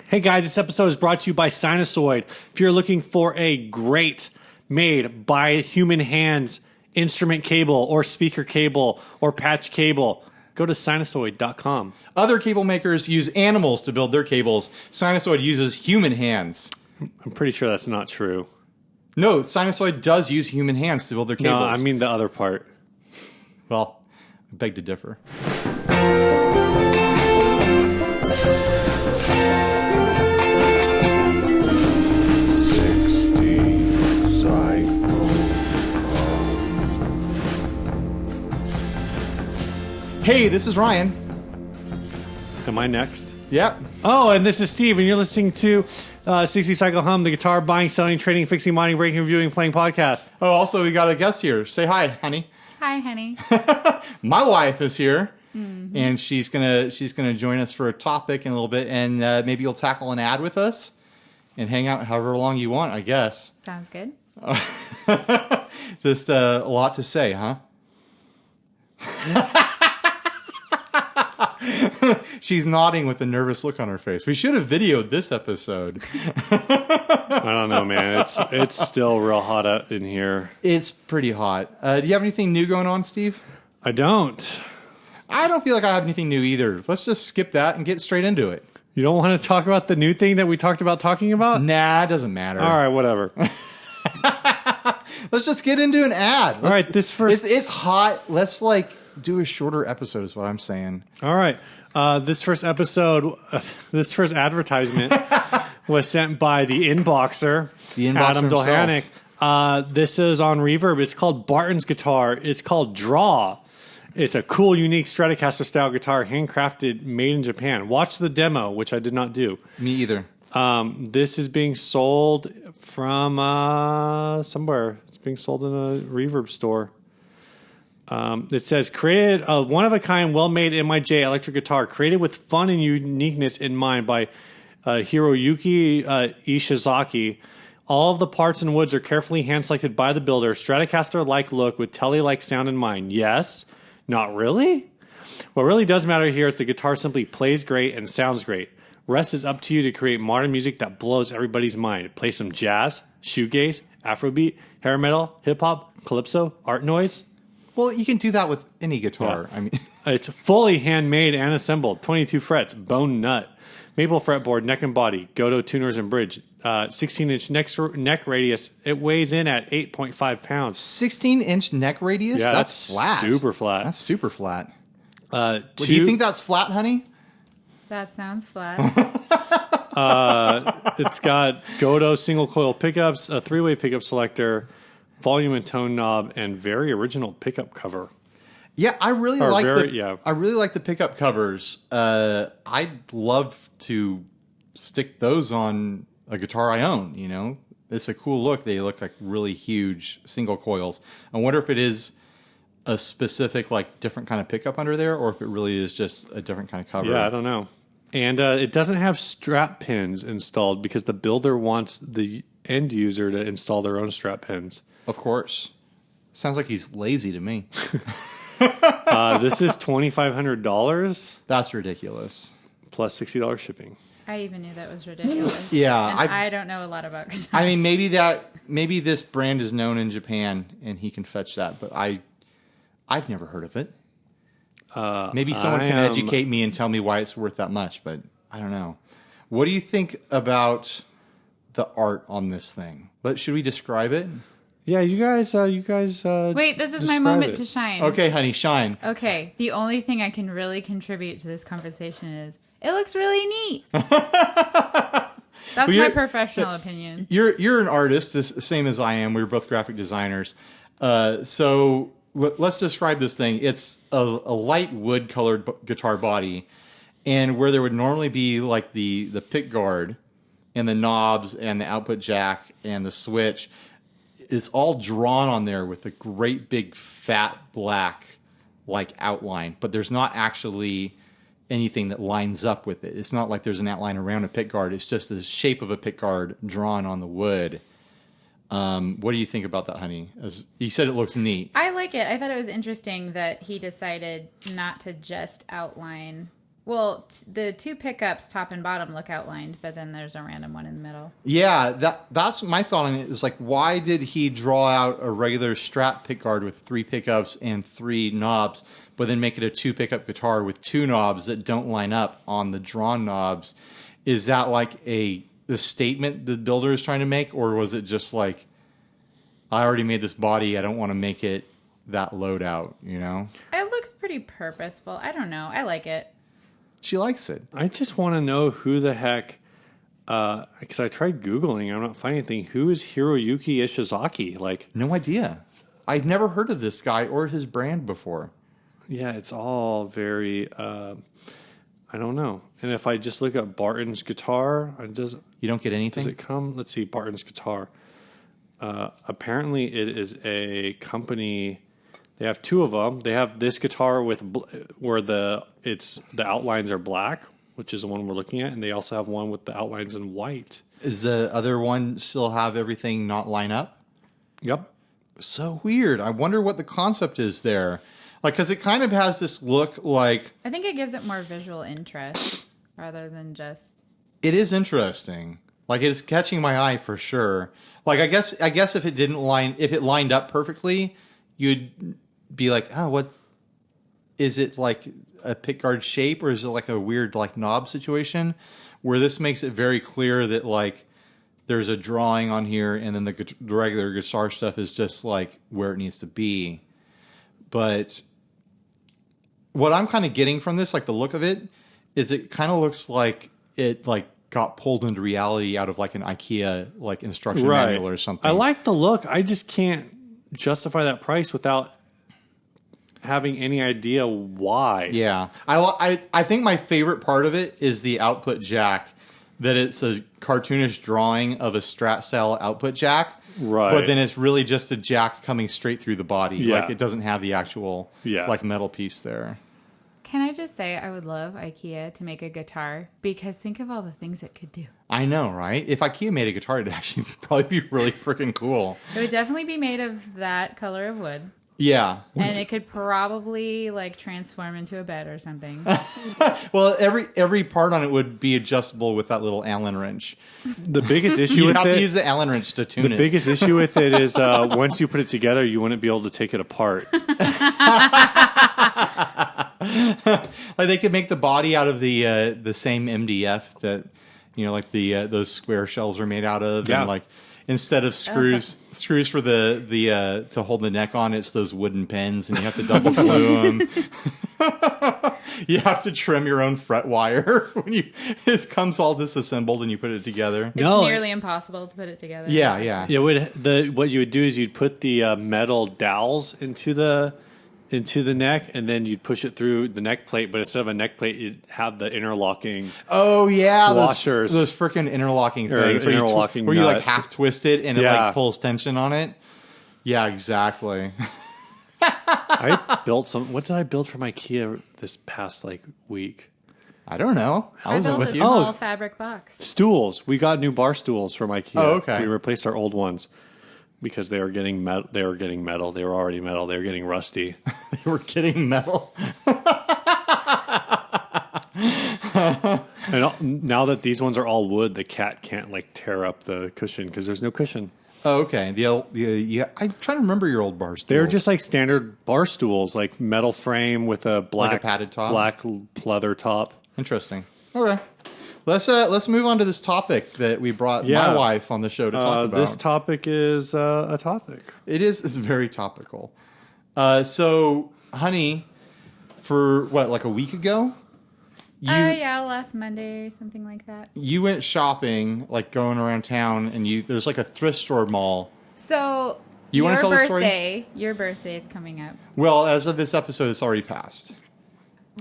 Hey guys, this episode is brought to you by Sinusoid. If you're looking for a great made by human hands instrument cable or speaker cable or patch cable, go to sinusoid.com. Other cable makers use animals to build their cables. Sinusoid uses human hands. I'm pretty sure that's not true. No, Sinusoid does use human hands to build their cables. No, I mean the other part. Well, I beg to differ. Hey, this is Ryan. Am I next? Yep. Oh, and this is Steve, and you're listening to 60 Cycle Hum, the guitar buying, selling, trading, fixing, modding, breaking, reviewing, playing podcast. Oh, also, we got a guest here. Say hi, honey. Hi, honey. My wife is here, and she's gonna join us for a topic in a little bit, and maybe you'll tackle an ad with us and hang out however long you want, I guess. Sounds good. Just a lot to say, huh? She's nodding with a nervous look on her face. We should have videoed this episode. I don't know, man. It's still real hot out in here. It's pretty hot. Do you have anything new going on, Steve? I don't. I don't feel like I have anything new either. Let's just skip that and get straight into it. You don't want to talk about the new thing that we talked about talking about? Nah, it doesn't matter. All right, whatever. Let's just get into an ad. All right, this first... It's hot. Let's, do a shorter episode is what I'm saying. All right. This first advertisement was sent by the Inboxer, Adam Dolhanic. This is on Reverb. It's called Barton's guitar. It's called Draw. It's a cool, unique Stratocaster style guitar, handcrafted, made in Japan. Watch the demo, which I did not do. Me either. This is being sold from somewhere. It's being sold in a Reverb store. It says, created a one-of-a-kind, well-made MIJ electric guitar, created with fun and uniqueness in mind by Hiroyuki Ishizaki. All of the parts and woods are carefully hand-selected by the builder. Stratocaster-like look with Tele-like sound in mind. Yes? Not really? What really does matter here is the guitar simply plays great and sounds great. Rest is up to you to create modern music that blows everybody's mind. Play some jazz, shoegaze, Afrobeat, hair metal, hip-hop, calypso, art noise. Well, you can do that with any guitar. Yeah. I mean, it's fully handmade and assembled. 22 frets, bone nut, maple fretboard, neck and body, Goto tuners and bridge. 16-inch neck radius. It weighs in at 8.5 pounds. 16-inch neck radius? Yeah, that's flat. Super flat. That's super flat. Do you think that's flat, honey? That sounds flat. It's got Goto single coil pickups, a 3-way pickup selector, volume and tone knob, and very original pickup cover. Yeah, I really like the pickup covers. I'd love to stick those on a guitar I own, you know. It's a cool look. They look like really huge single coils. I wonder if it is a specific, different kind of pickup under there, or if it really is just a different kind of cover. Yeah, I don't know. And it doesn't have strap pins installed because the builder wants the end user to install their own strap pins. Of course. Sounds like he's lazy to me. This is $2,500. That's ridiculous. Plus $60 shipping. I even knew that was ridiculous. Yeah. I don't know a lot about guitars. I mean, maybe this brand is known in Japan and he can fetch that, but I've never heard of it. Maybe someone can educate me and tell me why it's worth that much, but I don't know. What do you think about the art on this thing? Should we describe it? Yeah, you guys. Wait, this is my moment to shine. Okay, honey, shine. Okay, the only thing I can really contribute to this conversation is it looks really neat. That's my professional opinion. You're an artist, the same as I am. We're both graphic designers. So let's describe this thing. It's a light wood colored guitar body, and where there would normally be the pick guard and the knobs and the output jack and the switch, it's all drawn on there with a great big fat black outline, but there's not actually anything that lines up with it. It's not like there's an outline around a pick guard. It's just the shape of a pick guard drawn on the wood. What do you think about that, honey? As you said, it looks neat. I like it. I thought it was interesting that he decided not to just outline Well, the two pickups, top and bottom, look outlined, but then there's a random one in the middle. Yeah, that's my thought on it. Is like, why did he draw out a regular Strat pickguard with 3 pickups and 3 knobs, but then make it a 2 pickup guitar with 2 knobs that don't line up on the drawn knobs? Is that like the statement the builder is trying to make, or was it just like, I already made this body, I don't want to make it that load out, you know? It looks pretty purposeful. I don't know. I like it. She likes it. I just want to know who the heck, because I tried Googling, I'm not finding anything. Who is Hiroyuki Ishizaki? Like, No idea. I'd never heard of this guy or his brand before. yeah, it's all very, I don't know. And if I just look up Barton's guitar, does You don't get anything? does it come? Let's see, Barton's guitar. Apparently, it is a company. They have 2 of them. They have this guitar with where the outlines are black, which is the one we're looking at, and they also have one with the outlines in white. Is the other one still have everything not line up? Yep. So weird. I wonder what the concept is there. Like, because it kind of has this look like... I think it gives it more visual interest rather than just... It is interesting. Like, it's catching my eye for sure. Like, I guess if it lined up perfectly, you'd be like, oh, is it like a pickguard shape, or is it like a weird like knob situation? Where this makes it very clear that like there's a drawing on here, and then the regular guitar stuff is just like where it needs to be. But what I'm kind of getting from this, like the look of it, is it kind of looks like it like got pulled into reality out of like an IKEA like instruction manual or something. I like the look. I just can't justify that price without having any idea why. Yeah. I think my favorite part of it is the output jack, that it's a cartoonish drawing of a Strat style output jack. Right. But then it's really just a jack coming straight through the body. Yeah. Like it doesn't have the actual like metal piece there. Can I just say I would love IKEA to make a guitar, because think of all the things it could do. I know, right? If IKEA made a guitar, it'd actually probably be really freaking cool. It would definitely be made of that color of wood. Yeah. And it could probably like transform into a bed or something. Well, every part on it would be adjustable with that little Allen wrench. The biggest issue You with have it, to use the Allen wrench to tune the it. biggest issue with it is once you put it together, you wouldn't be able to take it apart. Like they could make the body out of the same MDF that like those square shelves are made out of, Yeah. and like instead of screws for the to hold the neck on, it's those wooden pins, and you have to double glue them. You have to trim your own fret wire when it comes all disassembled and you put it together. It's No. nearly impossible to put it together. Yeah. Yeah, what you would do is you'd put the metal dowels into the neck, and then you'd push it through the neck plate. But instead of a neck plate, you'd have the interlocking. Oh yeah, Washers. those freaking interlocking Or things interlocking where you like nut. half twist it and it Yeah. like pulls tension on it. Yeah, exactly. I built some. What did I build from IKEA this past week? I don't know. I I wasn't built a with you. small fabric box. Stools. We got new bar stools from IKEA. Oh, okay. We replaced our old ones because they were getting metal. They were already metal. They were getting rusty. They were getting metal. And now that these ones are all wood, the cat can't tear up the cushion because there's no cushion. Oh, okay. Yeah, I'm trying to remember your old bar stools. They're just like standard bar stools, like metal frame with a black padded top? black leather top. Interesting. Okay. Let's move on to this topic that we brought Yeah. my wife on the show to talk about. This topic is a topic. It's very topical. So, honey, for what, a week ago? Yeah, last Monday, something like that. You went shopping, going around town, and there's a thrift store mall. So, You wanna your tell the story? Your birthday is coming up. Well, as of this episode, it's already passed.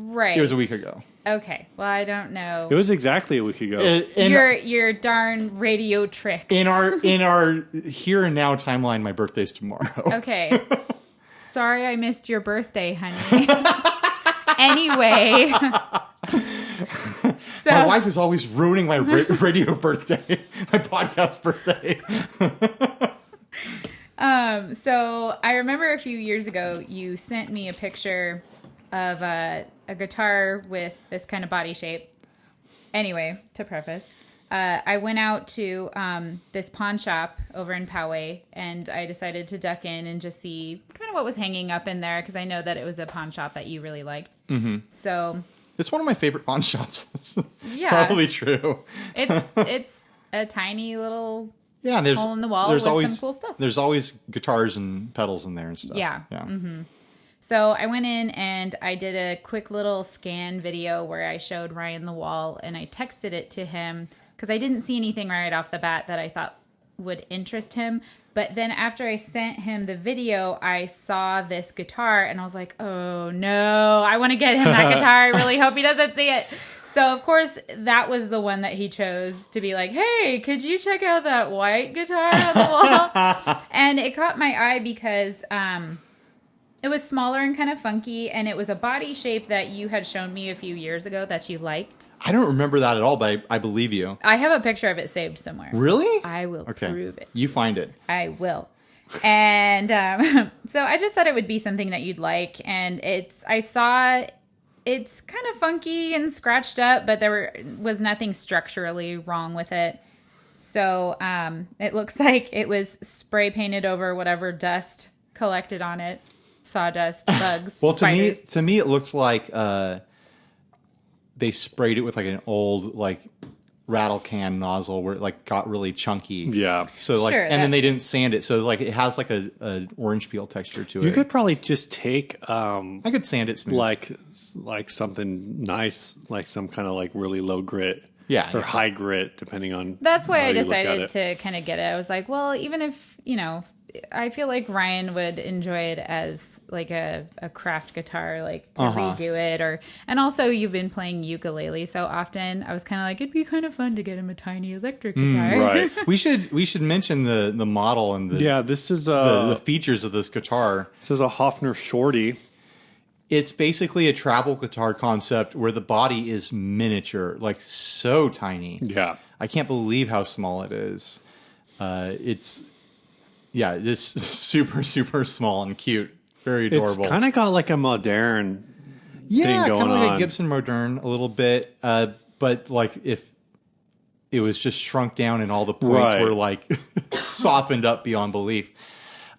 Right. It was a week ago. Okay. Well, I don't know. It was exactly a week ago. Your darn radio tricks. In our here and now timeline, my birthday's tomorrow. Okay. Sorry I missed your birthday, honey. Anyway. So, My wife is always ruining my radio birthday, my podcast birthday. So I remember a few years ago you sent me a picture of a guitar with this kind of body shape. Anyway, to preface, I went out to this pawn shop over in Poway, and I decided to duck in and just see kind of what was hanging up in there, because I know that it was a pawn shop that you really liked. Mm-hmm. So it's one of my favorite pawn shops. Yeah. Probably true. It's a tiny little and there's hole in the wall there's with always some cool stuff. There's always guitars and pedals in there and stuff. Yeah. Mm-hmm. So I went in and I did a quick little scan video where I showed Ryan the wall, and I texted it to him because I didn't see anything right off the bat that I thought would interest him. But then after I sent him the video, I saw this guitar and I was like, oh no, I want to get him that guitar. I really hope he doesn't see it. So of course that was the one that he chose to be like, hey, could you check out that white guitar on the wall? And it caught my eye because it was smaller and kind of funky, and it was a body shape that you had shown me a few years ago that you liked. I don't remember that at all, but I believe you. I have a picture of it saved somewhere. Really? I will prove it. You find it. I will. And so I just thought it would be something that you'd like. And I saw it's kind of funky and scratched up, but there was nothing structurally wrong with it. So it looks like it was spray painted over whatever dust collected on it. Sawdust, bugs, well, spiders. to me, it looks like they sprayed it with like an old like rattle can nozzle where it like got really chunky. Yeah. So like, Sure, and then they didn't sand it, so like it has like a orange peel texture to it. You could probably just take I could sand it smooth. like something nice, like some kind of like really low grit. Yeah, Or yeah. high grit, depending on That's why how I you look at decided it. to kind of get it. I was like, well, even if, I feel like Ryan would enjoy it as like a craft guitar, like to redo it, and also you've been playing ukulele so often. I was kind of like, it'd be kind of fun to get him a tiny electric guitar. Right. we should mention the model and the Yeah, this is the features of this guitar. this is a Hofner Shorty. It's basically a travel guitar concept where the body is miniature, like so tiny. Yeah. I can't believe how small it is. It's super, super small and cute. Very adorable. It's kind of got like a modern thing kind going of like on. a Gibson Modern a little bit. But like if it was just shrunk down and all the points Right. were like softened up beyond belief.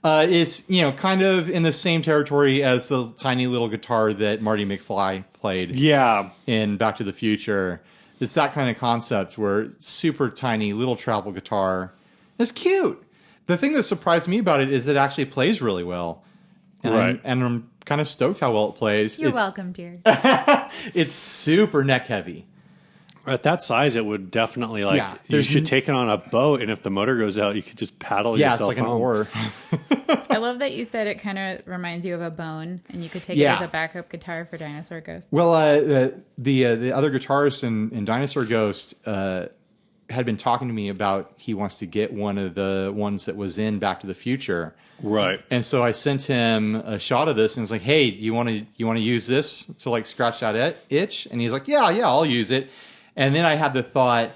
It's, kind of in the same territory as the tiny little guitar that Marty McFly played Yeah. in Back to the Future. It's that kind of concept where it's super tiny little travel guitar. It's cute. The thing that surprised me about it is it actually plays really well. And Right. I'm kind of stoked how well it plays. You're welcome, dear. It's super neck heavy. At that size, it would definitely you there's should take it on a boat, and if the motor goes out, you could just paddle Yeah, it's yourself like an home. oar. I love that you said it kind of reminds you of a bone, and you could take it Yeah. as a backup guitar for Dinosaur Ghost. Well, the other guitarist in Dinosaur Ghost had been talking to me about he wants to get one of the ones that was in Back to the Future. Right. And so I sent him a shot of this and it's like, hey, you want to use this to like scratch that itch? And he's like, yeah, I'll use it. And then I had the thought,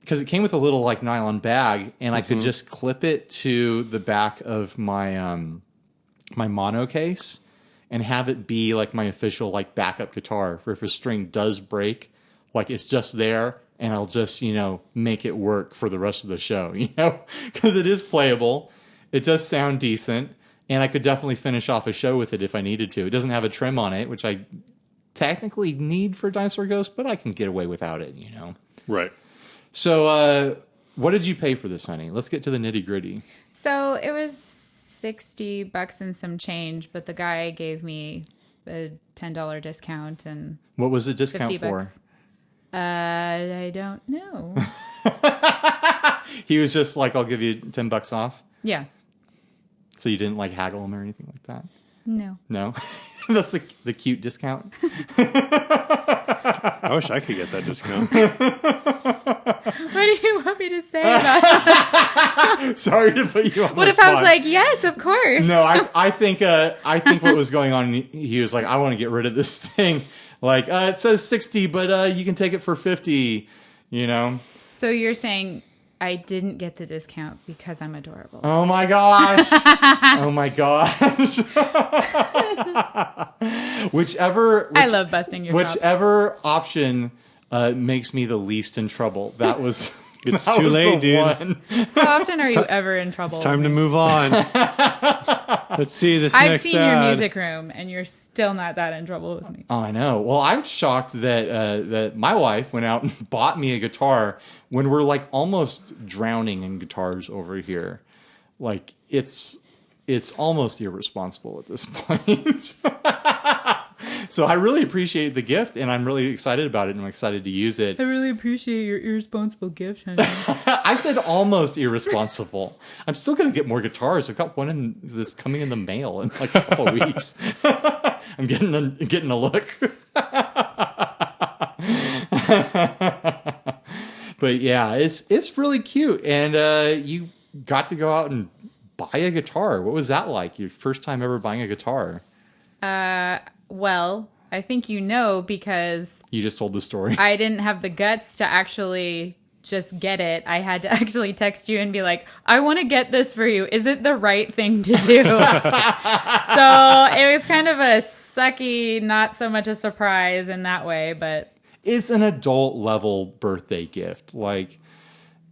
because it came with a little like nylon bag, and I could just clip it to the back of my my mono case and have it be like my official like backup guitar for if a string does break, like it's just there and I'll just, make it work for the rest of the show, because it is playable. It does sound decent, and I could definitely finish off a show with it if I needed to. It doesn't have a trim on it, which I technically need for Dinosaur Ghost, but I can get away without it, Right. So, what did you pay for this, honey? Let's get to the nitty gritty. So it was $60 and some change, but the guy gave me a $10 discount and What was the discount $50. for? I don't know. He was just like, I'll give you $10 off. Yeah. So you didn't like haggle him or anything like that? No. No? That's the cute discount. I wish I could get that discount. What do you want me to say about it? Sorry to put you on What the if I was spot. like, yes, of course? No, I think what was going on, he was like, I want to get rid of this thing. Like, it says 60, but you can take it for 50, So you're saying I didn't get the discount because I'm adorable. Oh my gosh. Oh my gosh. I love busting your chops. Whichever option makes me the least in trouble. That was It's that too was late, the dude. one. How often are you ever in trouble? It's time to move on. Let's see this I've next seen your ad. music room, and you're still not that in trouble with me. Oh, I know. Well, I'm shocked that my wife went out and bought me a guitar when we're like almost drowning in guitars over here. Like it's almost irresponsible at this point. So I really appreciate the gift, and I'm really excited about it, and I'm excited to use it. I really appreciate your irresponsible gift, honey. I said almost irresponsible. I'm still going to get more guitars. I've got one coming in the mail in like a couple of weeks. I'm getting a look. But yeah, it's really cute, and you got to go out and buy a guitar. What was that like? Your first time ever buying a guitar? Well, I think you know because You just told the story. I didn't have the guts to actually just get it. I had to actually text you and be like, I want to get this for you. Is it the right thing to do? So it was kind of a sucky, not so much a surprise in that way, but It's an adult level birthday gift. Like,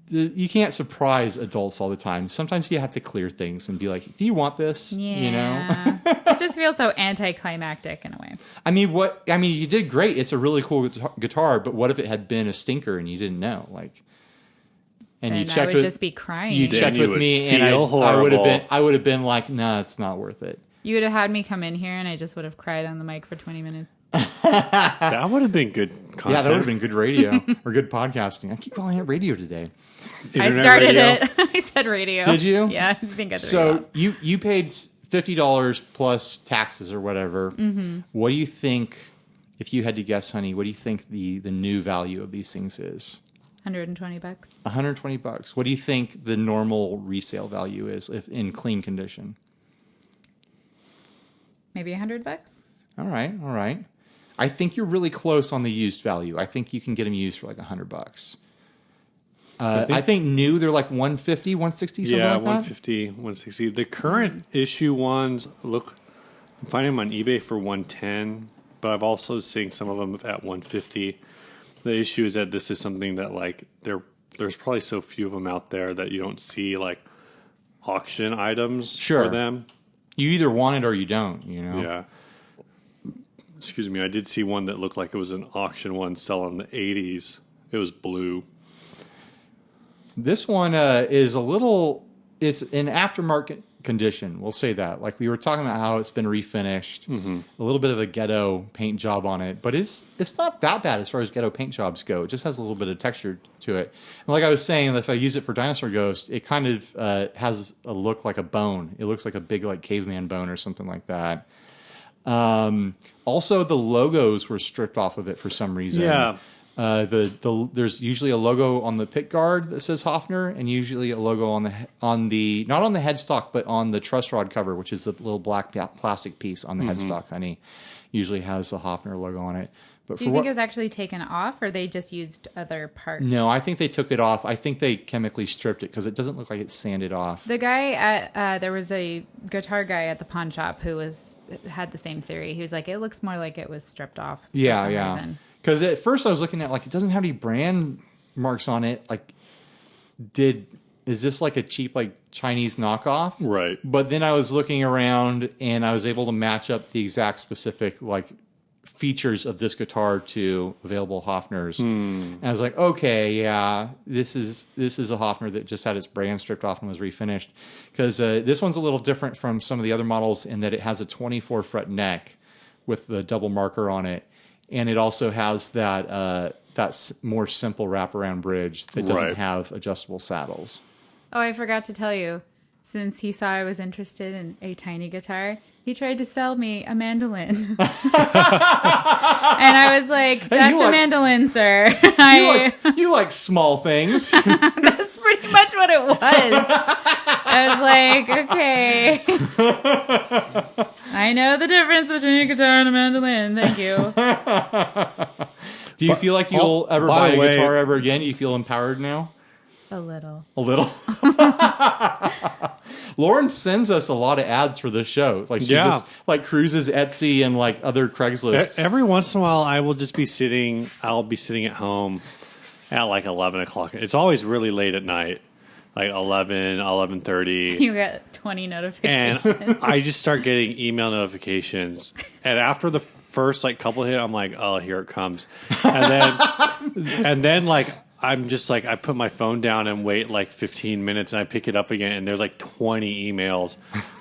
you can't surprise adults all the time. Sometimes you have to clear things and be like, do you want this? yeah. You know? It just feels so anticlimactic in a way. I mean, you did great. It's a really cool guitar, but what if it had been a stinker and you didn't know? Like, and you And I checked would with just be crying. you checked you with would me, and feel horrible. I would have been like, nah, it's not worth it. You would have had me come in here and I just would have cried on the mic for 20 minutes. That would have been good content. Yeah, that would have been good radio or good podcasting. I keep calling it radio today. I Internet started radio. it. I said radio. Did you? Yeah, I think I did. So you paid $50 plus taxes or whatever. Mm-hmm. What do you think, if you had to guess, honey? What do you think the new value of these things is? $120. $120. What do you think the normal resale value is if in clean condition? Maybe $100. All right. I think you're really close on the used value. I think you can get them used for like $100. I think new they're like 150, 160, something Yeah, like that. 150, 160. The current issue ones, look, I'm finding them on eBay for 110, but I've also seen some of them at 150. The issue is that this is something that like there's probably so few of them out there that you don't see like auction items Sure. for them. You either want it or you don't, you know? Yeah. Excuse me, I did see one that looked like it was an auction one selling in the 80s. It was blue. This one is it's in aftermarket condition. We'll say that. Like we were talking about how it's been refinished, a little bit of a ghetto paint job on it, but it's not that bad as far as ghetto paint jobs go. It just has a little bit of texture to it. And like I was saying, if I use it for Dinosaur Ghost, it kind of has a look like a bone. It looks like a big like caveman bone or something like that. Also, the logos were stripped off of it for some reason. Yeah. There's usually a logo on the pick guard that says Hofner, and usually a logo on the not on the headstock, but on the truss rod cover, which is a little black plastic piece on the headstock. Honey, usually has the Hofner logo on it. But Do you think it was actually taken off or they just used other parts? No, I think they took it off. I think they chemically stripped it because it doesn't look like it's sanded off. The guy at there was a guitar guy at the pawn shop who had the same theory. He was like, it looks more like it was stripped off. For some reason. Because at first I was looking at like it doesn't have any brand marks on it. Like, is this like a cheap like Chinese knockoff? Right. But then I was looking around and I was able to match up the exact specific like features of this guitar to available Hofners. And I was like, okay, yeah, this is a Hofner that just had its brand stripped off and was refinished. Because this one's a little different from some of the other models in that it has a 24 fret neck with the double marker on it. And it also has that more simple wraparound bridge that doesn't Right. have adjustable saddles. Oh, I forgot to tell you. Since he saw I was interested in a tiny guitar, he tried to sell me a mandolin. And I was like, that's a mandolin, sir. You like small things. That's pretty much what it was. I was like, okay. I know the difference between a guitar and a mandolin. Thank you. Do you feel like you'll ever by buy the a way- guitar ever again? You feel empowered now? A little. A little. Lauren sends us a lot of ads for this show. Like she just like cruises Etsy and like other Craigslist. Every once in a while, I will just be sitting. I'll be sitting at home at like 11 o'clock. It's always really late at night, like 11, 11:30. You get 20 notifications. And I just start getting email notifications. And after the first like couple hit, I'm like, oh, here it comes. And then like I'm just like, I put my phone down and wait like 15 minutes and I pick it up again and there's like 20 emails.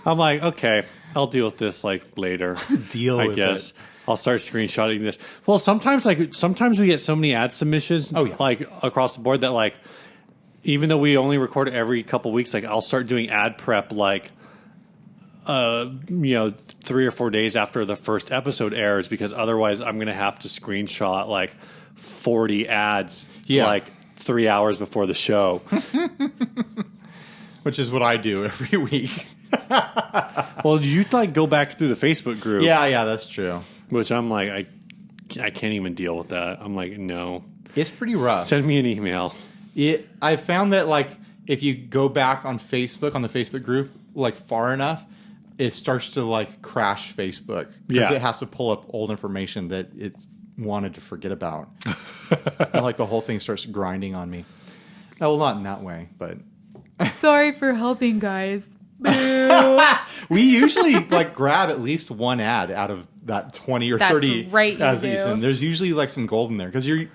I'm like, okay, I'll deal with this like later. Deal I with guess. it. I'll start screenshotting this. Well, sometimes we get so many ad submissions like across the board that like even though we only record every couple weeks, like I'll start doing ad prep like 3 or 4 days after the first episode airs because otherwise I'm going to have to screenshot like 40 ads like 3 hours before the show. Which is what I do every week. Well, you like go back through the Facebook group. Yeah, that's true. Which I'm like, I can't even deal with that. I'm like, no. It's pretty rough. Send me an email. I found that like if you go back on Facebook, on the Facebook group, like far enough, it starts to like crash Facebook because it has to pull up old information that it's wanted to forget about. And like the whole thing starts grinding on me. Well, not in that way, but Sorry for helping, guys. we usually like grab at least one ad out of that 20 or That's 30 right, you ads do. and there's usually like some gold in there because you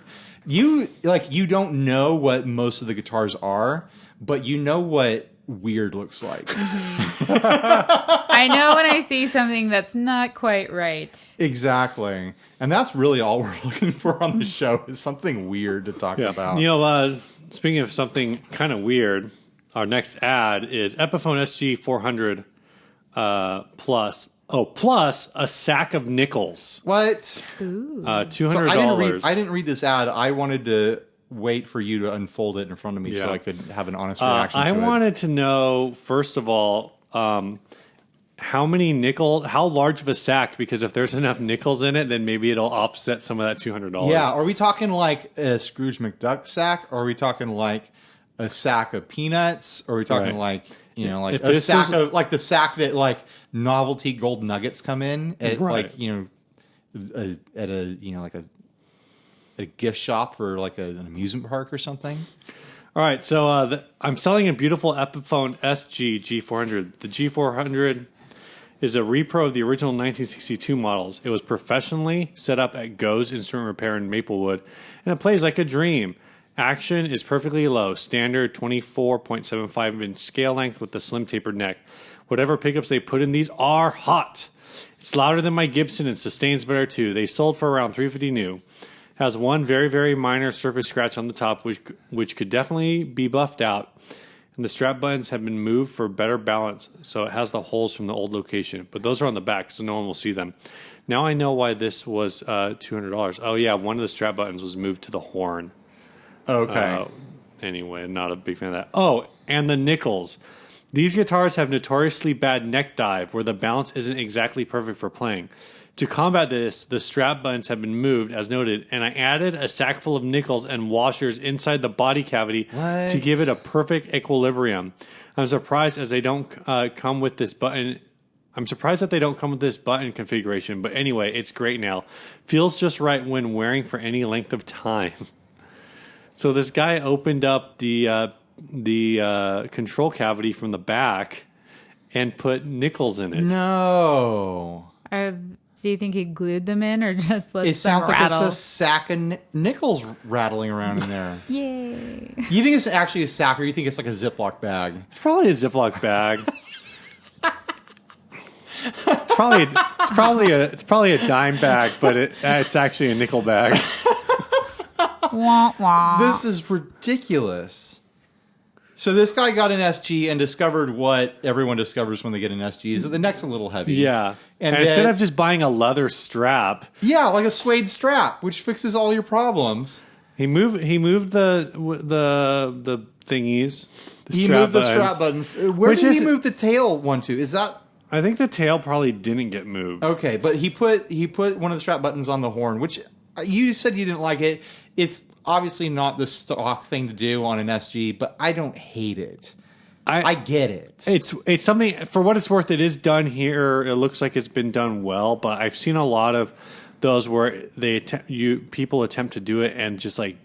don't know what most of the guitars are, but you know what weird looks like. I know when I see something that's not quite right. Exactly. And that's really all we're looking for on the show is something weird to talk about. You know, speaking of something kind of weird, our next ad is Epiphone SG 400 plus a sack of nickels. What? $200. So I didn't read this ad. I wanted to wait for you to unfold it in front of me so I could have an honest reaction to it. I wanted to know, first of all, how large of a sack, because if there's enough nickels in it, then maybe it'll offset some of that $200. Yeah, are we talking like a Scrooge McDuck sack? Or are we talking like a sack of peanuts? Or are we talking like, like a sack of like the sack that like novelty gold nuggets come in at like, at a, like a gift shop for like an amusement park or something? All right, so I'm selling a beautiful Epiphone SG G400. The G400 is a repro of the original 1962 models. It was professionally set up at Go's Instrument Repair in Maplewood, and it plays like a dream. Action is perfectly low, standard 24.75-inch scale length with a slim tapered neck. Whatever pickups they put in these are hot. It's louder than my Gibson and sustains better too. They sold for around $350 new. Has one very, very minor surface scratch on the top, which could definitely be buffed out. And the strap buttons have been moved for better balance, so it has the holes from the old location. But those are on the back, so no one will see them. Now I know why this was $200. Oh, yeah, one of the strap buttons was moved to the horn. Okay. Anyway, not a big fan of that. Oh, and the nickels. These guitars have notoriously bad neck dive, where the balance isn't exactly perfect for playing. To combat this, the strap buttons have been moved, as noted, and I added a sack full of nickels and washers inside the body cavity to give it a perfect equilibrium. I'm surprised as they don't come with this button. I'm surprised that they don't come with this button configuration, but anyway, it's great now. Feels just right when wearing for any length of time. So this guy opened up the control cavity from the back and put nickels in it. No. Do you think he glued them in or just let them rattle? It sounds like it's a sack of nickels rattling around in there. Yay. You think it's actually a sack, or you think it's like a Ziploc bag? It's probably a Ziploc bag. It's probably a dime bag, but it's actually a nickel bag. Wah, wah. This is ridiculous. So this guy got an SG and discovered what everyone discovers when they get an SG is that the neck's a little heavy. Yeah. And then, instead of just buying a leather strap, yeah, like a suede strap, which fixes all your problems. he moved the thingies. He moved the strap buttons. Where did he move the tail one to? Is that? I think the tail probably didn't get moved. Okay, but he put one of the strap buttons on the horn, which you said you didn't like it. It's obviously not the stock thing to do on an SG, but I don't hate it. I get it. It's something, for what it's worth, it is done here. It looks like it's been done well, but I've seen a lot of those where people attempt to do it and just like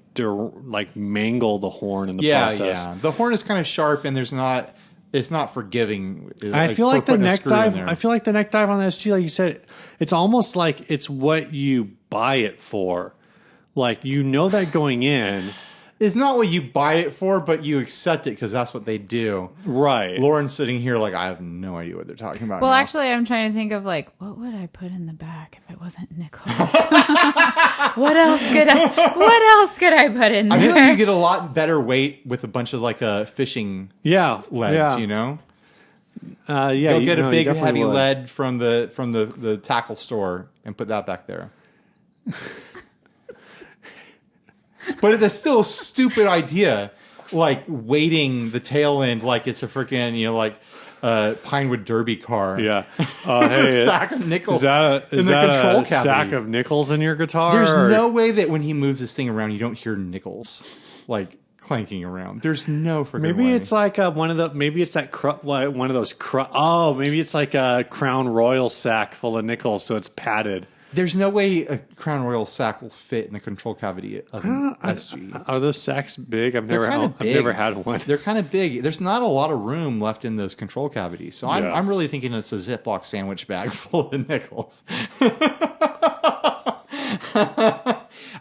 mangle the horn in the process. Yeah. The horn is kind of sharp, and it's not forgiving. I feel like the neck dive. I feel like the neck dive on the SG, like you said, it's almost like it's what you buy it for. Like, you know that going in. It's not what you buy it for, but you accept it because that's what they do. Right. Lauren's sitting here like, I have no idea what they're talking about. Well, now. actually, I'm trying to think of like, what would I put in the back if it wasn't nickels? What else could I put in there? I feel like you get a lot better weight with a bunch of like fishing leads, you know? Yeah. Go get a big heavy lead from the tackle store and put that back there. But it's still a stupid idea, like weighting the tail end like it's a freaking, Pinewood Derby car. Yeah. Hey, sack of nickels. Is that in the control a cavity. sack of nickels in your guitar? There's no way that when he moves this thing around, you don't hear nickels like clanking around. There's no freaking way. Maybe it's like maybe it's that one of those. Maybe it's like a Crown Royal sack full of nickels, so it's padded. There's no way a Crown Royal sack will fit in the control cavity of an SG. Are those sacks big? I've never had one. They're kind of big. There's not a lot of room left in those control cavities. So I'm really thinking it's a Ziploc sandwich bag full of nickels.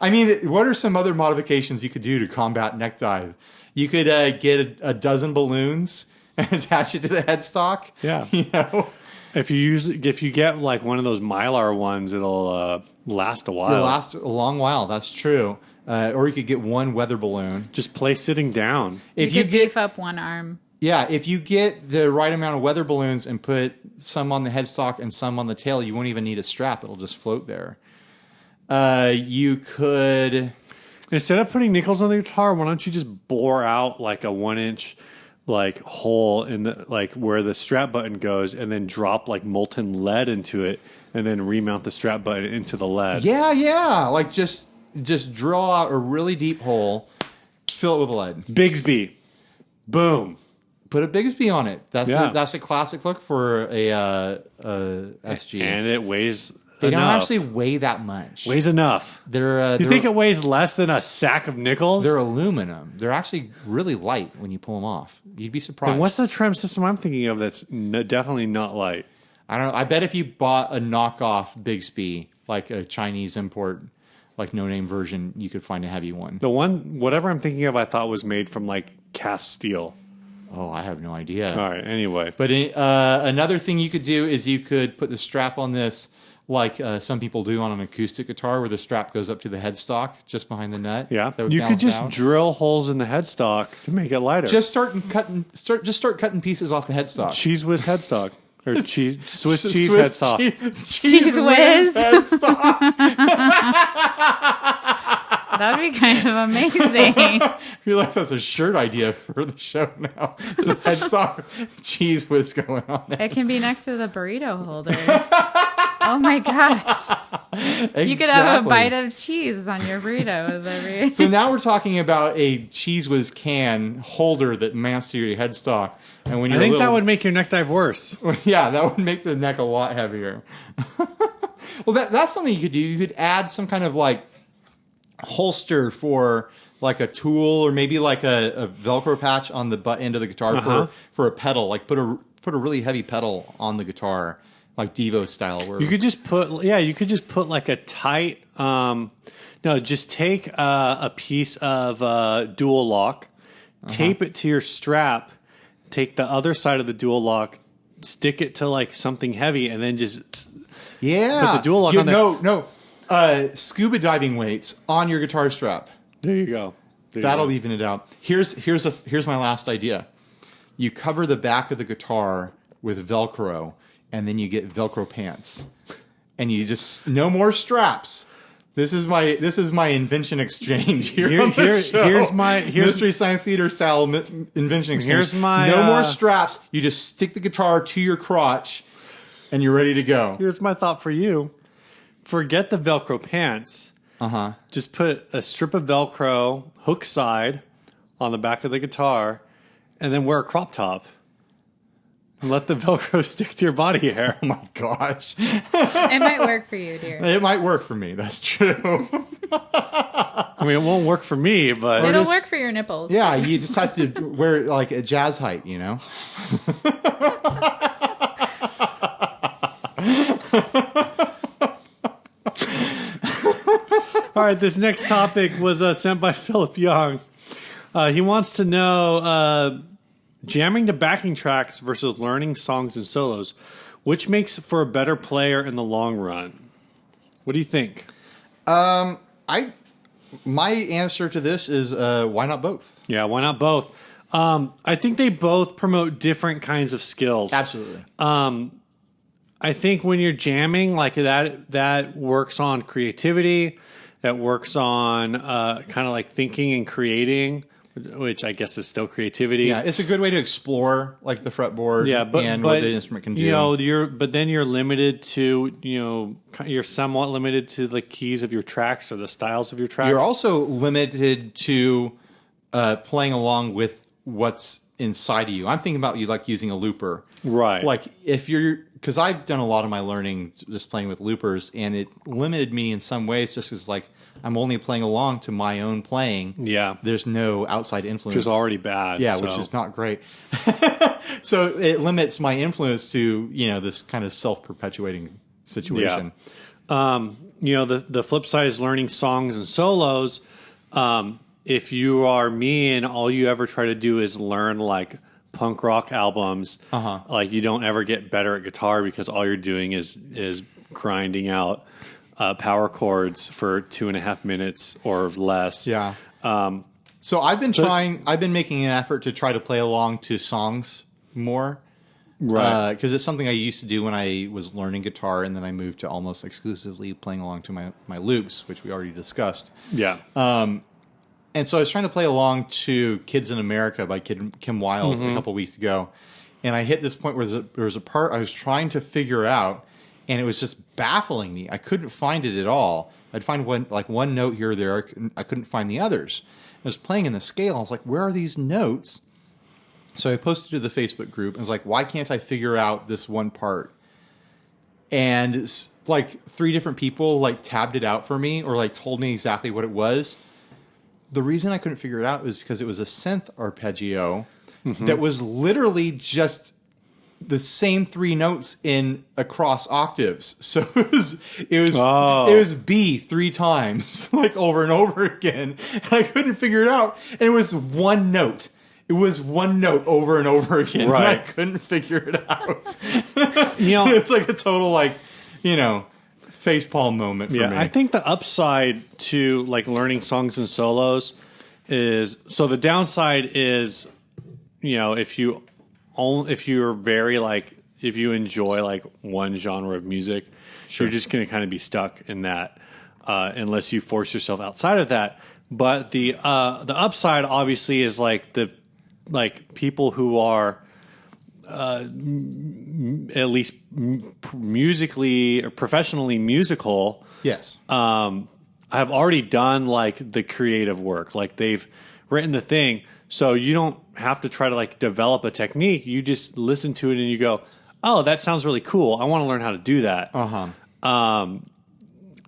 I mean, what are some other modifications you could do to combat neck dive? You could get a dozen balloons and attach it to the headstock. Yeah. You know? If you get like one of those Mylar ones, it'll last a while. It'll last a long while. That's true. Or you could get one weather balloon. Just play sitting down. If you beef up one arm. Yeah, if you get the right amount of weather balloons and put some on the headstock and some on the tail, you won't even need a strap. It'll just float there. You could, instead of putting nickels on the guitar, why don't you just bore out like a 1-inch like hole in the like where the strap button goes, and then drop like molten lead into it, and then remount the strap button into the lead. Yeah, like just drill out a really deep hole, fill it with lead. Bigsby, boom. Put a Bigsby on it. That's a classic look for a SG, and it weighs. They enough. don't actually weigh that much. Weighs enough. You think it weighs less than a sack of nickels? They're aluminum. They're actually really light when you pull them off. You'd be surprised. And what's the trem system I'm thinking of that's definitely not light? I don't know. I bet if you bought a knockoff Bigsby, like a Chinese import, like no-name version, you could find a heavy one. The one, whatever I'm thinking of, I thought was made from like cast steel. Oh, I have no idea. All right, anyway. But another thing you could do is you could put the strap on this like some people do on an acoustic guitar, where the strap goes up to the headstock just behind the nut. Yeah, you could just drill holes in the headstock to make it lighter. Just start cutting pieces off the headstock. Cheese whiz headstock or Swiss cheese headstock. Cheese whiz headstock. That would be kind of amazing. I feel like that's a shirt idea for the show now. There's a headstock cheese whiz going on there. It can be next to the burrito holder. Oh my gosh. Exactly. You could have a bite of cheese on your burrito. So now we're talking about a Cheese Whiz can holder that mounts to your headstock. And when I think that would make your neck dive worse. Yeah, that would make the neck a lot heavier. Well, that's something you could do. You could add some kind of like holster for like a tool, or maybe like a Velcro patch on the butt end of the guitar for a pedal. Like put a really heavy pedal on the guitar, like Devo style. Where you could just put like a tight. Just take a piece of dual lock, tape it to your strap, take the other side of the dual lock, stick it to like something heavy, and then just put the dual lock on there. No. Scuba diving weights on your guitar strap. There you go. That'll even it out. Here's my last idea. You cover the back of the guitar with Velcro, and then you get Velcro pants, and you just no more straps. This is my invention exchange here on the show. Here's Mystery Science Theater style invention exchange. Here's my no more straps. You just stick the guitar to your crotch, and you're ready to go. Here's my thought for you. Forget the Velcro pants. Just put a strip of Velcro, hook side, on the back of the guitar, and then wear a crop top. And let the Velcro stick to your body hair. Oh my gosh. It might work for you, dear. It might work for me. That's true. I mean, it won't work for me, but It'll just- work for your nipples. Yeah, you just have to wear like a jazz height, you know? All right, this next topic was sent by Philip Young. He wants to know jamming to backing tracks versus learning songs and solos, which makes for a better player in the long run. What do you think? My answer to this is why not both? Yeah, why not both? I think they both promote different kinds of skills. Absolutely. I think when you're jamming, like that works on creativity, that works on kind of like thinking and creating, which I guess is still creativity. Yeah, it's a good way to explore like the fretboard and what the instrument can do. You know, but then you're limited to, you're somewhat limited to the keys of your tracks or the styles of your tracks. You're also limited to playing along with what's inside of you. I'm thinking about you like using a looper. Right. Like because I've done a lot of my learning just playing with loopers, and it limited me in some ways just because like I'm only playing along to my own playing. Yeah. There's no outside influence. Which is already bad. Yeah, so. which is not great. So it limits my influence to, this kind of self-perpetuating situation. The flip side is learning songs and solos. If you are me and all you ever try to do is learn like punk rock albums, like you don't ever get better at guitar because all you're doing is grinding out power chords for 2.5 minutes or less. Yeah. So I've been making an effort to try to play along to songs more. Right. Because it's something I used to do when I was learning guitar, and then I moved to almost exclusively playing along to my loops, which we already discussed. Yeah. And so I was trying to play along to Kids in America by Kim Wilde a couple weeks ago. And I hit this point where there was a part I was trying to figure out, and it was just baffling me. I couldn't find it at all. I'd find one note here or there. I couldn't find the others. I was playing in the scale. I was like, where are these notes? So I posted to the Facebook group and was like, why can't I figure out this one part? And it's like 3 different people like tabbed it out for me or like told me exactly what it was. The reason I couldn't figure it out was because it was a synth arpeggio that was literally just the same 3 notes in across octaves. So it was B 3 times, like over and over again. And I couldn't figure it out. And it was one note. It was one note over and over again. Right. And I couldn't figure it out. It was like a total facepalm moment for me. I think the upside to like learning songs and solos is the downside is, if you enjoy like one genre of music, you're just going to kind of be stuck in that unless you force yourself outside of that. But the upside obviously is like people who are at least musically or professionally musical. Yes. Have already done like the creative work, like they've written the thing. So you don't have to try to like develop a technique. You just listen to it and you go, oh, that sounds really cool. I want to learn how to do that.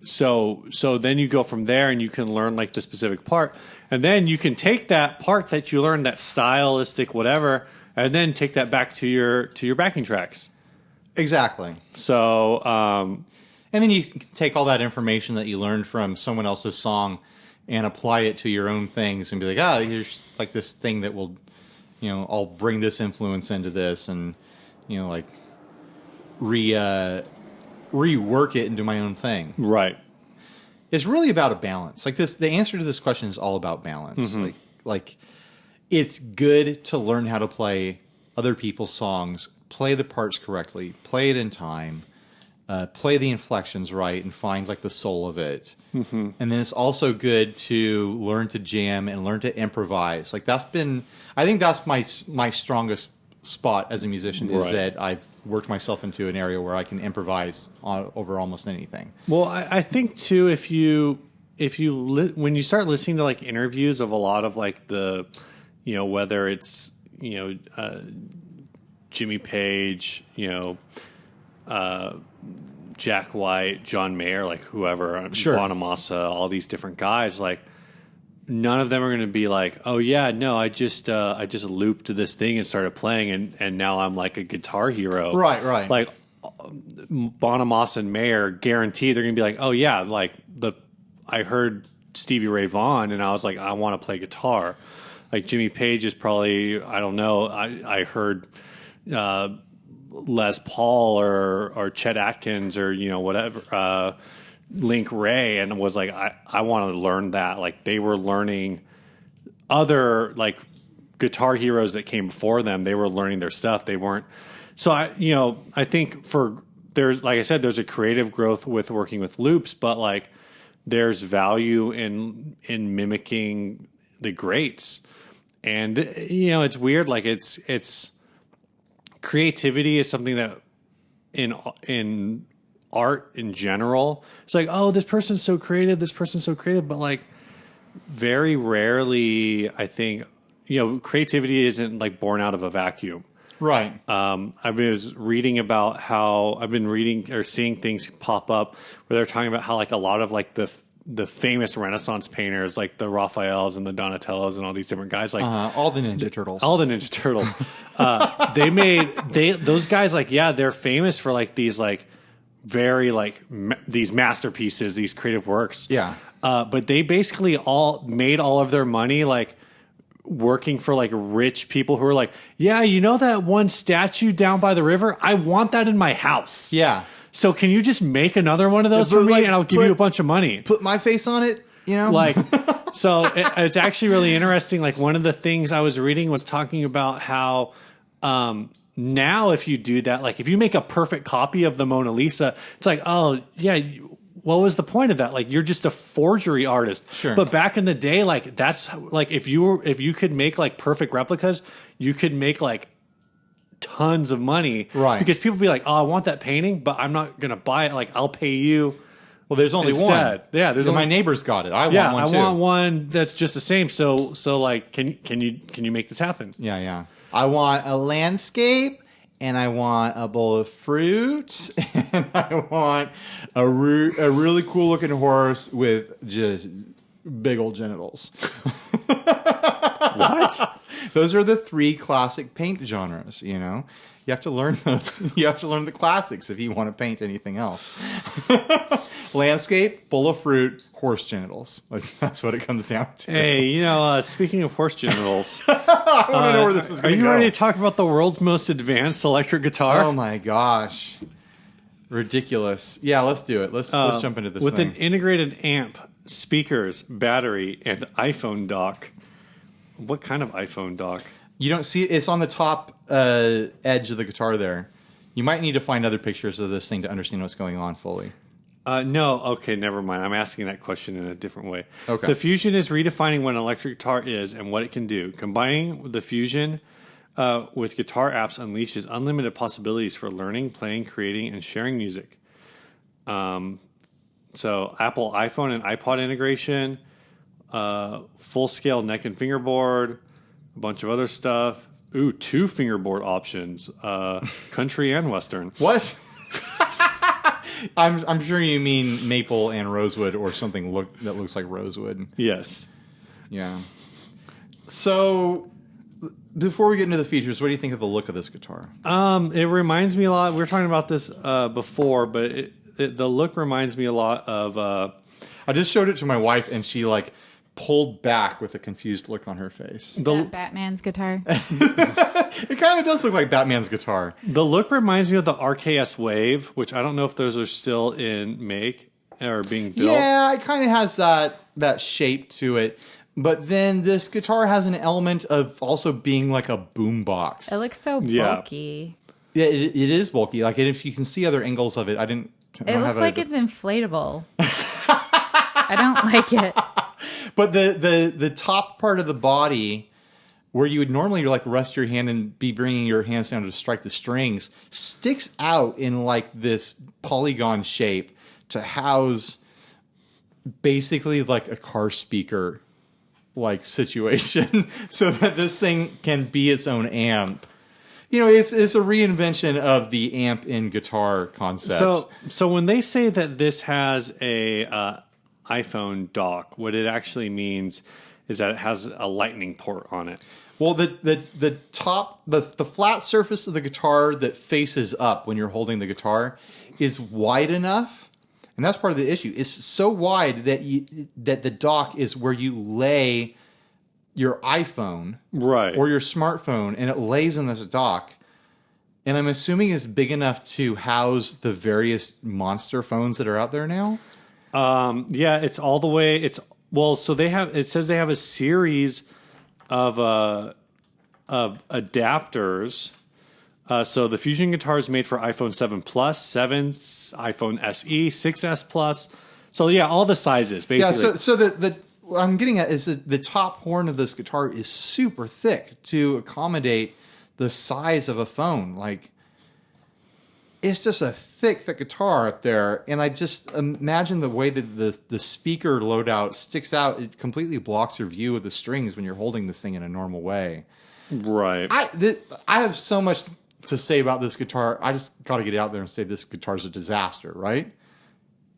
So then you go from there and you can learn like the specific part. And then you can take that part that you learned, that stylistic whatever, and then take that back to your backing tracks. Exactly. So, and then you can take all that information that you learned from someone else's song and apply it to your own things and be like, here's like this thing that will, I'll bring this influence into this and, like rework it into my own thing. right. It's really about a balance. Like the answer to this question is all about balance. Like it's good to learn how to play other people's songs, play the parts correctly, play it in time, play the inflections right, and find like the soul of it. And then it's also good to learn to jam and learn to improvise. Like I think that's my strongest spot as a musician is that I've worked myself into an area where I can improvise over almost anything. Well, I think too, if you if you when you start listening to like interviews of a lot of like the, whether it's Jimmy Page, Jack White, John Mayer, like whoever, Sure. Bonamassa, all these different guys, like none of them are going to be like, oh yeah, no, I just looped this thing and started playing, and now I'm like a guitar hero. Right. Like Bonamassa and Mayer, guaranteed they're going to be like, oh yeah, like I heard Stevie Ray Vaughan and I was like, I want to play guitar. Like Jimmy Page is probably, I don't know, I heard Les Paul or Chet Atkins or whatever, Link Ray, and was like, I want to learn that. Like they were learning other like guitar heroes that came before them. They were learning their stuff. They weren't. So I think there's, like I said, there's a creative growth with working with loops, but like there's value in mimicking the greats. And it's weird. Like it's creativity is something that in art in general, it's like, oh, this person's so creative, but like very rarely, I think, creativity isn't like born out of a vacuum. Right. I was reading about how I've been reading or seeing things pop up where they're talking about how like a lot of like the famous Renaissance painters, like the Raphaels and the Donatellos and all these different guys, like all the Ninja Turtles. Those guys, like, yeah, they're famous for like these like very like these masterpieces, these creative works. Yeah. But they basically all made all of their money like working for like rich people who are like, yeah, that one statue down by the river? I want that in my house. Yeah. So can you just make another one of those Yeah, for me, like, and I'll give you a bunch of money? Put my face on it, Like, so it's actually really interesting. Like one of the things I was reading was talking about how now if you do that, like if you make a perfect copy of the Mona Lisa, it's like, oh yeah, what was the point of that? Like you're just a forgery artist. Sure. But back in the day, like that's like if you could make like perfect replicas, you could make like tons of money, right? Because people be like, oh, I want that painting, but I'm not gonna buy it. Like I'll pay you. Well, there's only instead. one. Yeah, there's only, my neighbor's got it. I want one that's just the same. So like, can you make this happen? Yeah. I want a landscape, and I want a bowl of fruit, and I want a really cool looking horse with just big old genitals. What? Those are the 3 classic paint genres, You have to learn those. You have to learn the classics if you want to paint anything else. Landscape, bowl of fruit, horse genitals. Like, that's what it comes down to. Hey, speaking of horse genitals, I want to know where this is are going to you go. ready to talk about the world's most advanced electric guitar? Oh my gosh. Ridiculous. Yeah, let's do it. Let's jump into this with thing. an integrated amp, speakers, battery, and iPhone dock. What kind of iPhone dock? You don't see it's on the top edge of the guitar there. You might need to find other pictures of this thing to understand what's going on fully. No, okay, never mind. I'm asking that question in a different way. Okay. The Fusion is redefining what an electric guitar is and what it can do. Combining the Fusion with guitar apps unleashes unlimited possibilities for learning, playing, creating, and sharing music. So Apple iPhone and iPod integration, full-scale neck and fingerboard, a bunch of other stuff. Ooh, 2 fingerboard options, country and western. What? I'm sure you mean maple and rosewood or something that looks like rosewood. Yes. Yeah. So, before we get into the features, what do you think of the look of this guitar? It reminds me a lot. We were talking about this before, but the look reminds me a lot of. I just showed it to my wife, and she pulled back with a confused look on her face. That Batman's guitar. It kind of does look like Batman's guitar. The look reminds me of the RKS Wave, which I don't know if those are still in make or being built. Yeah, it kind of has that shape to it. But then this guitar has an element of also being like a boombox. It looks so Yeah. bulky. Yeah, it is bulky. Like, if you can see other angles of it, I don't Looks like it's inflatable. I don't like it. But the top part of the body, where you would normally rest your hand and be bringing your hands down to strike the strings, sticks out in this polygon shape to house basically like a car speaker like situation so that this thing can be its own amp. It's a reinvention of the amp in guitar concept. So when they say that this has a iPhone dock, what it actually means is that it has a lightning port on it. Well, the top, the flat surface of the guitar that faces up when you're holding the guitar is wide enough, and that's part of the issue. It's so wide that the dock is where you lay your iPhone, right, or your smartphone, and it lays in this dock. And I'm assuming it's big enough to house the various monster phones that are out there now. Yeah, it's all the way. So it says they have a series of adapters. So the Fusion guitar is made for iPhone 7 Plus, 7, iPhone SE, 6S Plus. So yeah, all the sizes basically. Yeah. So the what I'm getting at is that the top horn of this guitar is super thick to accommodate the size of a phone. Like, it's just a thick guitar up there, and I just imagine the way that the speaker loadout sticks out. It completely blocks your view of the strings when you're holding this thing in a normal way. Right. I have so much to say about this guitar. I just got to get out there and say this guitar's a disaster, right?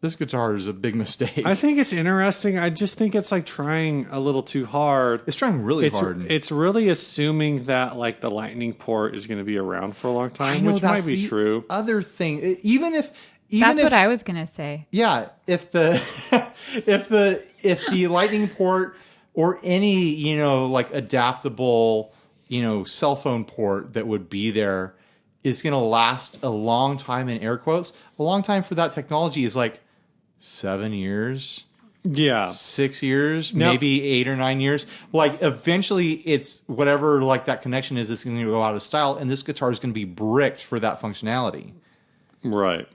This guitar is a big mistake. I think it's interesting. I just think it's like trying a little too hard. It's trying really hard. It's really assuming that like the lightning port is going to be around for a long time, which might be true. Other thing, even That's if, what I was gonna say. Yeah, if the if the lightning port or any like adaptable cell phone port that would be there is going to last a long time, in air quotes, a long time for that technology is like 7 years. Yeah. 6 years, maybe 8 or 9 years. Like, eventually it's whatever like that connection is, it's going to go out of style, and this guitar is going to be bricked for that functionality. Right.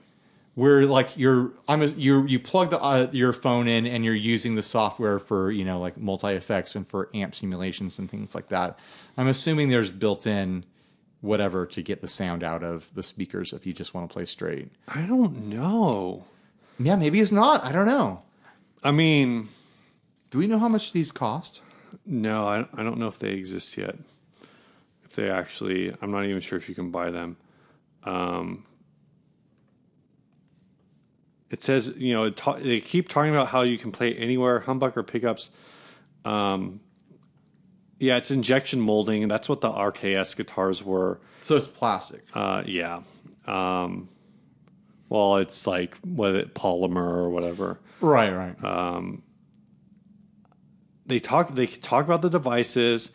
Where like you plug your phone in and you're using the software for like multi effects and for amp simulations and things like that. I'm assuming there's built-in whatever to get the sound out of the speakers if you just want to play straight. I don't know. Yeah, maybe it's not. I don't know. I mean, do we know how much these cost? No, I don't know if they exist yet. If they actually, I'm not even sure if you can buy them. It says, they keep talking about how you can play anywhere, humbucker pickups. Yeah, it's injection molding, and that's what the RKS guitars were. So it's plastic. Yeah. Well, it's like polymer or whatever. Right. They talk about the devices,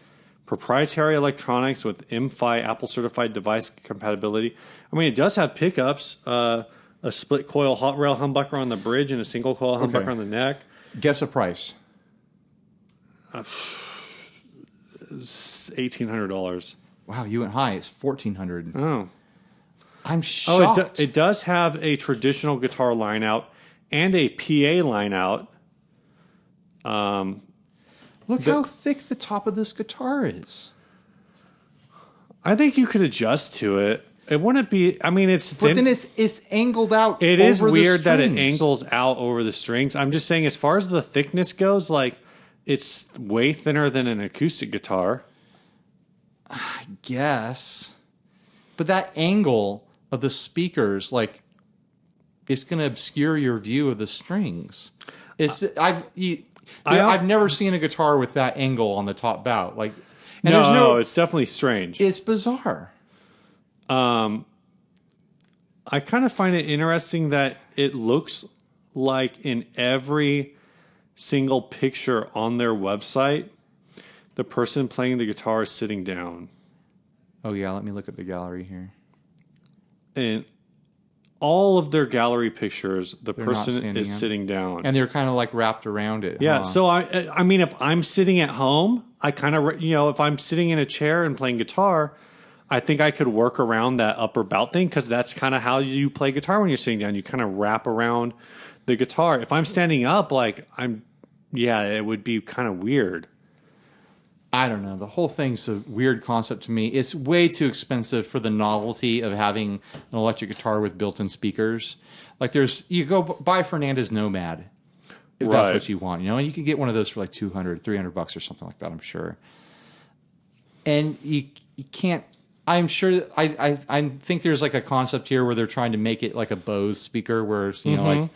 proprietary electronics with MFi Apple certified device compatibility. I mean, it does have pickups, a split coil hot rail humbucker on the bridge and a single coil humbucker on the neck. Guess a price. $1,800. Wow, you went high. It's $1,400. Oh, I'm shocked. It does have a traditional guitar line out and a PA line out. Look how thick the top of this guitar is. I think you could adjust to it. It wouldn't be. I mean, it's thin. But then it's angled out. It is over weird the that it strings. angles out over the strings. I'm just saying, as far as the thickness goes, like it's way thinner than an acoustic guitar. I guess, but that angle of the speakers, like, it's going to obscure your view of the strings. I've never seen a guitar with that angle on the top bout. Like, and no, it's definitely strange. It's bizarre. I kind of find it interesting that it looks like in every single picture on their website, the person playing the guitar is sitting down. Oh, yeah, let me look at the gallery here. And all of their gallery pictures, the They're person is sitting down. And they're kind of like wrapped around it. Yeah, huh? so I mean, if I'm sitting at home, I kind of, if I'm sitting in a chair and playing guitar, I think I could work around that upper bout thing because that's kind of how you play guitar when you're sitting down. You kind of wrap around the guitar. If I'm standing up, it would be kind of weird. I don't know. The whole thing's a weird concept to me. It's way too expensive for the novelty of having an electric guitar with built-in speakers. Like you go buy Fernandez Nomad. if that's Right. what you want, and you can get one of those for like $200-$300 or something like that, I'm sure. And you can't. I'm sure. I think there's like a concept here where they're trying to make it like a Bose speaker, where it's, like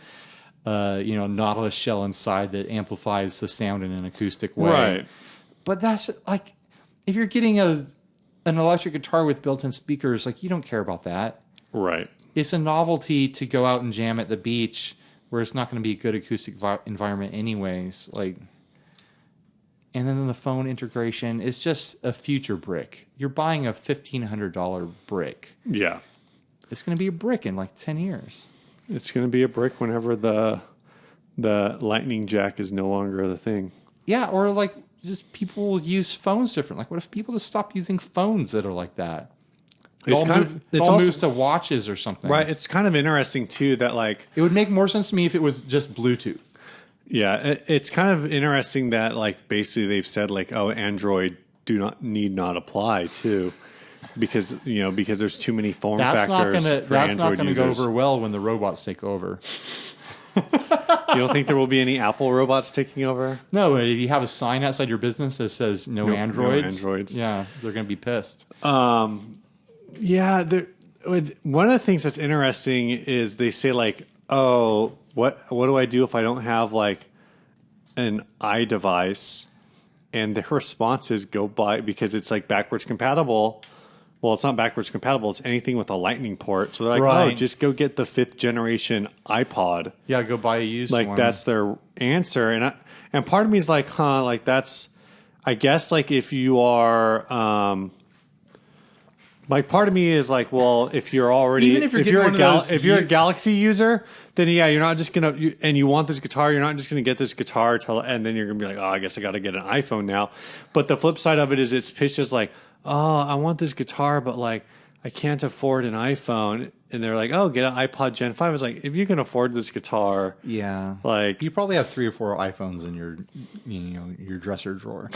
Nautilus shell inside that amplifies the sound in an acoustic way. Right. But that's like, if you're getting an electric guitar with built-in speakers, like, you don't care about that. Right. It's a novelty to go out and jam at the beach where it's not going to be a good acoustic environment anyways. Like, and then the phone integration is just a future brick. You're buying a $1,500 brick. Yeah. It's going to be a brick in like 10 years. It's going to be a brick whenever the lightning jack is no longer the thing. Yeah, or like, just people will use phones different. Like, what if people just stop using phones that are like that? It all moves to watches or something. Right. It's kind of interesting too that, like, It would make more sense to me if it was just Bluetooth. yeah, it's kind of interesting that, like, basically they've said, like, oh, Android need not apply too, because there's too many form factors for That's Android not going to go users. over well when the robots take over. You don't think there will be any Apple robots taking over? No, if you have a sign outside your business that says no Androids, yeah, they're going to be pissed. Yeah, one of the things that's interesting is they say, like, oh, what do I do if I don't have, like, an iDevice? And their response is go buy, because it's, like, backwards compatible. Well, it's not backwards compatible. It's anything with a lightning port. So they're like, Right. oh, just go get the 5th generation iPod. Yeah, go buy a used Like, one. that's their answer. And part of me is like, huh, like, that's, I guess, like, if you are, like, part of me is like, well, if you're already, Even if you're getting one of those, if you're a Galaxy user, then yeah, you're not just gonna, and you want this guitar, you're not just gonna get this guitar and then you're gonna be like, oh, I guess I got to get an iPhone now. But the flip side of it is it's pitched as like, oh, I want this guitar, but, like, I can't afford an iPhone. And they're like, oh, get an iPod Gen 5. I was like, if you can afford this guitar, yeah, like, you probably have 3 or 4 iPhones in your dresser drawer,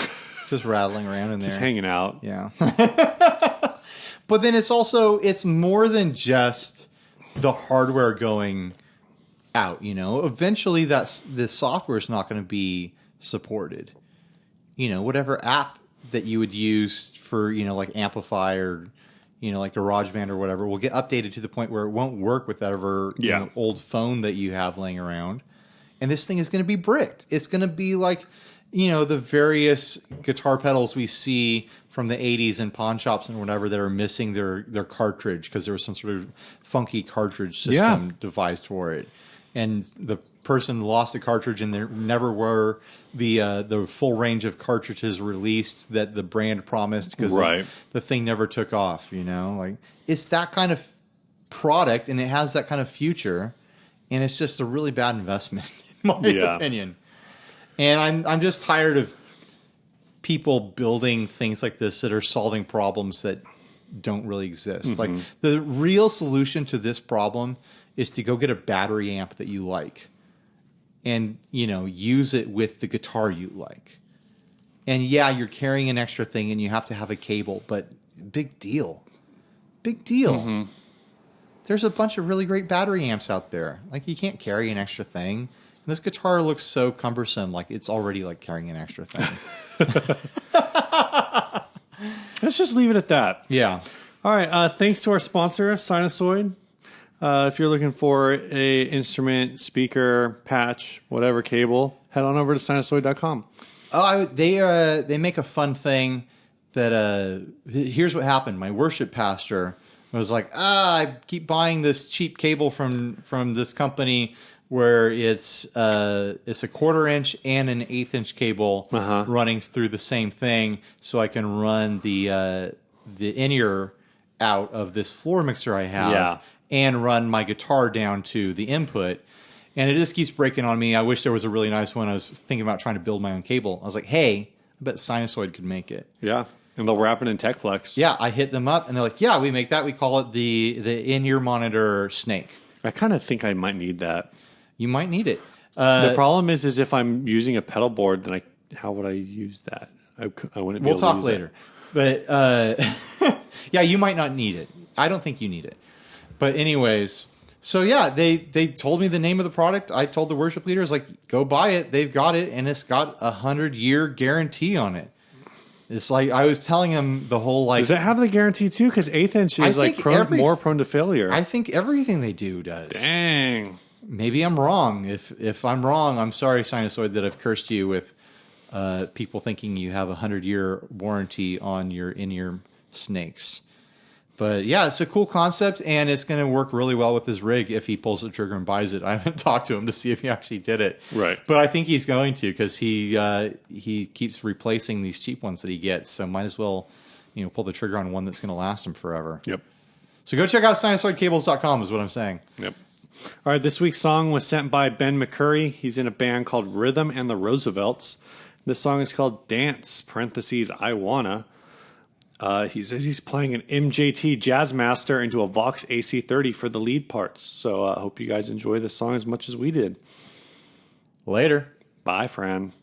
just rattling around in there, just hanging out. Yeah. But then it's more than just the hardware going out, Eventually the software is not going to be supported. Whatever app that you would use for, like Amplify or, like GarageBand or whatever will get updated to the point where it won't work with whatever old phone that you have laying around. And this thing is going to be bricked. It's going to be like, the various guitar pedals we see from the 80s in pawn shops and whatever that are missing their cartridge because there was some sort of funky cartridge system devised for it. And the person lost the cartridge and there never were the full range of cartridges released that the brand promised because the thing never took off, Like, it's that kind of product and it has that kind of future, and it's just a really bad investment in my opinion. And I'm just tired of people building things like this that are solving problems that don't really exist. Mm-hmm. Like, the real solution to this problem is to go get a battery amp that you like and, use it with the guitar you like. And yeah, you're carrying an extra thing and you have to have a cable, but big deal. Big deal. Mm-hmm. There's a bunch of really great battery amps out there. Like, you can't carry an extra thing. And this guitar looks so cumbersome, like it's already like carrying an extra thing. Let's just leave it at that. Yeah. All right. Thanks to our sponsor, Sinusoid. If you're looking for a instrument, speaker, patch, whatever cable, head on over to sinusoid.com. Oh, they make a fun thing that here's what happened. My worship pastor was like, I keep buying this cheap cable from this company where it's a 1/4 inch and an 1/8 inch cable running through the same thing, so I can run the in-ear out of this floor mixer I have and run my guitar down to the input. And it just keeps breaking on me. I wish there was a really nice one. I was thinking about trying to build my own cable. I was like, hey, I bet Sinusoid could make it. Yeah. And they'll wrap it in TechFlex. Yeah, I hit them up and they're like, yeah, we make that. We call it the in-ear monitor Snake. I kind of think I might need that. You might need it. The problem is if I'm using a pedal board, then how would I use that? I wouldn't be able to use We'll talk later. But yeah, you might not need it. I don't think you need it. But anyways, So yeah, they told me the name of the product. I told the worship leaders, like, go buy it. They've got it, and it's got 100-year guarantee on it. It's like I was telling him the whole like. Does it have the guarantee too? Because 8th inch is like more prone to failure. I think everything they do does. Dang. Maybe I'm wrong. If I'm wrong, I'm sorry, Sinusoid, that I've cursed you with people thinking you have 100-year warranty on your in-ear snakes. But yeah, it's a cool concept, and it's going to work really well with his rig if he pulls the trigger and buys it. I haven't talked to him to see if he actually did it. Right. But I think he's going to, because he keeps replacing these cheap ones that he gets. So might as well, pull the trigger on one that's going to last him forever. Yep. So go check out sinusoidcables.com is what I'm saying. Yep. All right, this week's song was sent by Ben McCurry. He's in a band called Rhythm and the Roosevelts. This song is called Dance, parentheses, I Wanna. He says he's playing an MJT Jazzmaster into a Vox AC30 for the lead parts. So I hope you guys enjoy this song as much as we did. Later. Bye, Fran.